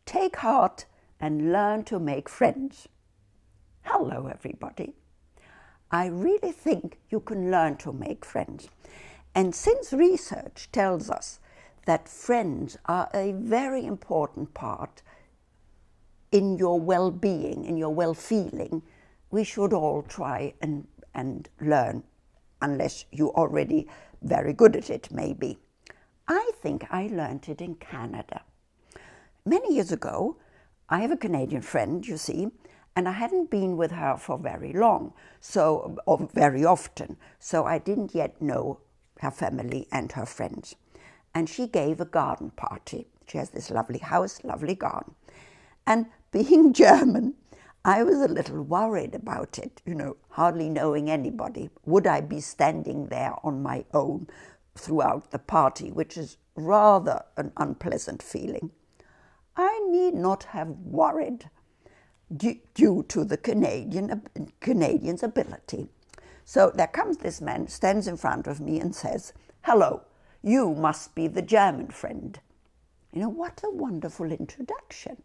take heart and learn to make friends. Hello, everybody. I really think you can learn to make friends. And since research tells us that friends are a very important part in your well-being, in your well-feeling, we should all try and learn, unless you're already very good at it, maybe. I think I learned it in Canada. Many years ago, I have a Canadian friend, you see, and I hadn't been with her for very long, or very often, so I didn't yet know her family and her friends. And she gave a garden party. She has this lovely house, lovely garden. And being German, I was a little worried about it, hardly knowing anybody. Would I be standing there on my own throughout the party, which is rather an unpleasant feeling? I need not have worried due to the Canadian's ability. So there comes this man, stands in front of me and says, "Hello, you must be the German friend." What a wonderful introduction.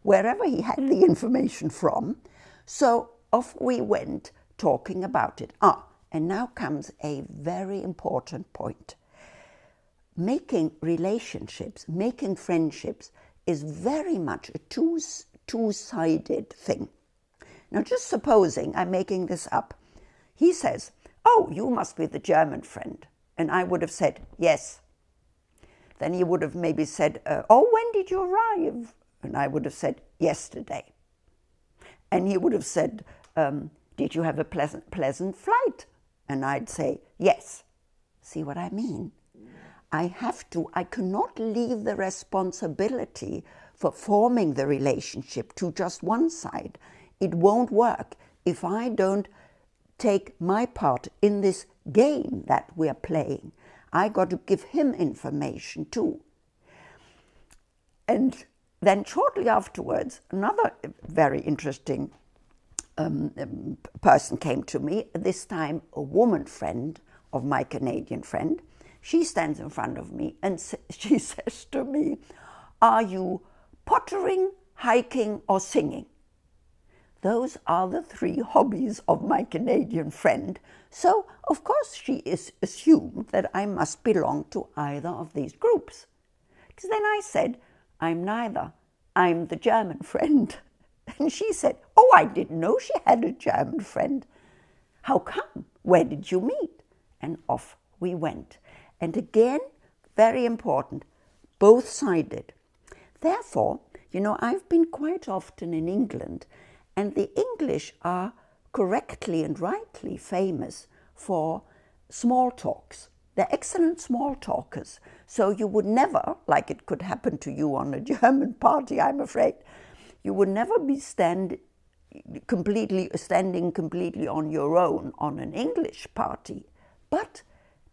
Wherever he had the information from. So off we went talking about it. And now comes a very important point. Making relationships, making friendships is very much a two-sided thing. Now just supposing, I'm making this up, he says, "Oh, you must be the German friend." And I would have said, "Yes." Then he would have maybe said, "Oh, when did you arrive?" And I would have said, "Yesterday." And he would have said, "Did you have a pleasant flight?" And I'd say, "Yes." See what I mean? I cannot leave the responsibility for forming the relationship to just one side. It won't work if I don't take my part in this game that we're playing. I got to give him information too. And then shortly afterwards, another very interesting person came to me, this time a woman friend of my Canadian friend. She stands in front of me and she says to me, "Are you pottering, hiking, or singing?" Those are the three hobbies of my Canadian friend. So, of course, she assumed that I must belong to either of these groups. Because then I said, "I'm neither. I'm the German friend." And she said, "Oh, I didn't know she had a German friend. How come? Where did you meet?" And off we went. And again, very important, both-sided. Therefore, I've been quite often in England, and the English are correctly and rightly famous for small talks. They're excellent small talkers. So you would never, like it could happen to you on a German party, I'm afraid, you would never be standing completely on your own on an English party. But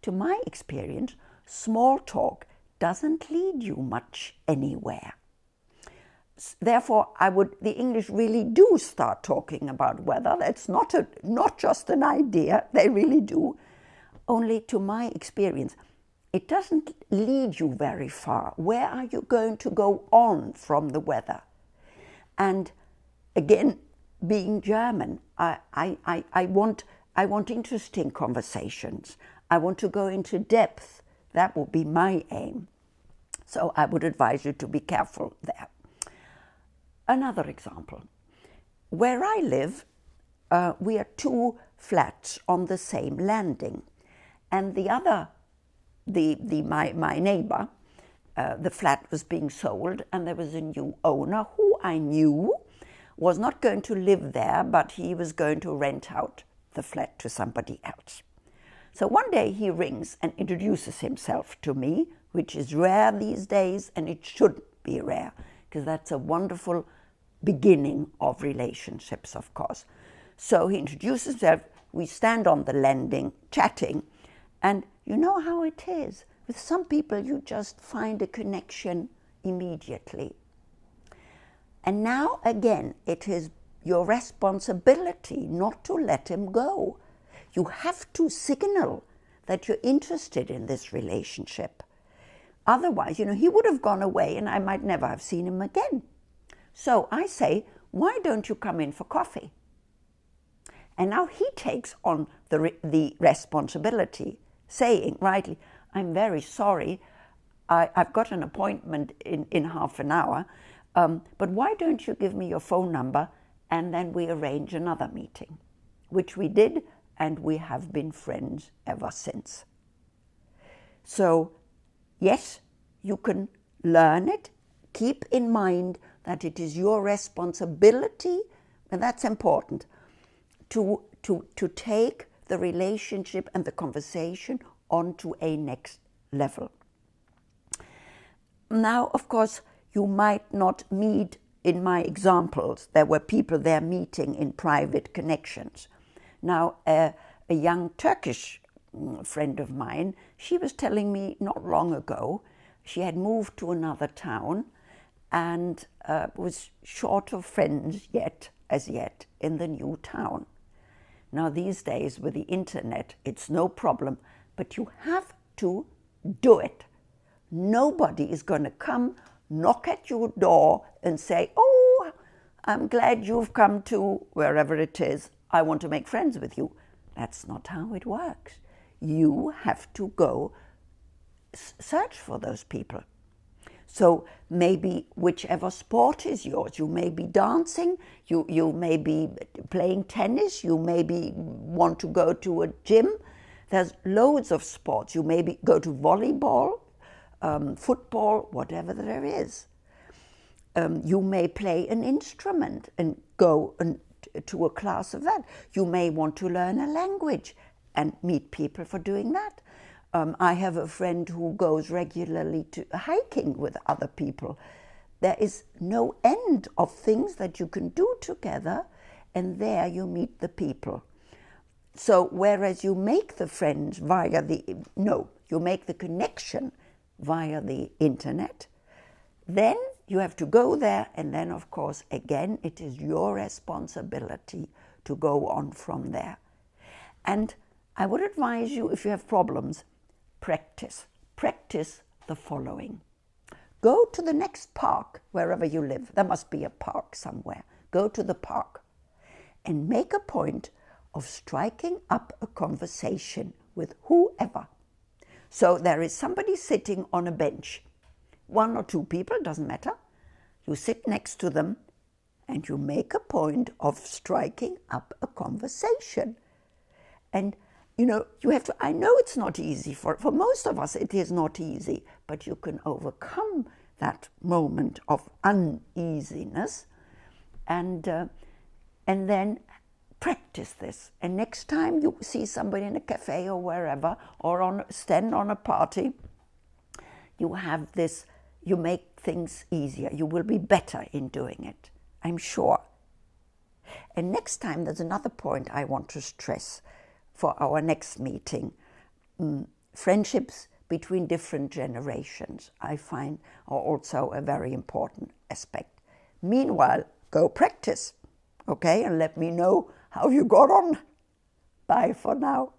to my experience, small talk doesn't lead you much anywhere. Therefore, the English really do start talking about weather. That's not just an idea, they really do. Only to my experience, it doesn't lead you very far. Where are you going to go on from the weather? And again, being German, I want interesting conversations. I want to go into depth. That would be my aim. So I would advise you to be careful there. Another example. Where I live, we are two flats on the same landing. And my neighbor, the flat was being sold, and there was a new owner who I knew was not going to live there, but he was going to rent out the flat to somebody else. So one day he rings and introduces himself to me, which is rare these days, and it should be rare, because that's a wonderful beginning of relationships, of course. So he introduces himself, we stand on the landing chatting, and you know how it is. With some people you just find a connection immediately. And now again, it is your responsibility not to let him go. You have to signal that you're interested in this relationship. Otherwise, he would have gone away and I might never have seen him again. So I say, why don't you come in for coffee? And now he takes on the responsibility, saying rightly, I'm very sorry, I've got an appointment in half an hour, but why don't you give me your phone number and then we arrange another meeting, which we did, and we have been friends ever since. So, yes, you can learn it. Keep in mind that it is your responsibility, and that's important, to take the relationship and the conversation onto a next level. Now, of course, you might not meet, in my examples, there were people there meeting in private connections. Now, a young Turkish friend of mine, she was telling me not long ago, she had moved to another town and was short of friends as yet in the new town. Now, these days with the internet, it's no problem, but you have to do it. Nobody is going to come, knock at your door and say, oh, I'm glad you've come to wherever it is. I want to make friends with you. That's not how it works. You have to go search for those people. So maybe whichever sport is yours, you may be dancing, you may be playing tennis, you maybe want to go to a gym. There's loads of sports. You maybe go to volleyball, football, whatever there is. You may play an instrument and go to a class of that. You may want to learn a language and meet people for doing that. I have a friend who goes regularly to hiking with other people. There is no end of things that you can do together, and there you meet the people. So whereas you make the friends you make the connection via the internet, then you have to go there, and then of course again it is your responsibility to go on from there. And I would advise you, if you have problems, practice the following. Go to the next park wherever you live. There must be a park somewhere. Go to the park and make a point of striking up a conversation with whoever. So there is somebody sitting on a bench, 1 or 2 people, doesn't matter. You sit next to them and you make a point of striking up a conversation. And you have to, I know it's not easy, for most of us it is not easy, but you can overcome that moment of uneasiness and then practice this. And next time you see somebody in a cafe or wherever, or stand on a party, you have this, you make things easier. You will be better in doing it, I'm sure. And next time, there's another point I want to stress for our next meeting. Friendships between different generations, I find, are also a very important aspect. Meanwhile, go practice, okay? And let me know how you got on. Bye for now.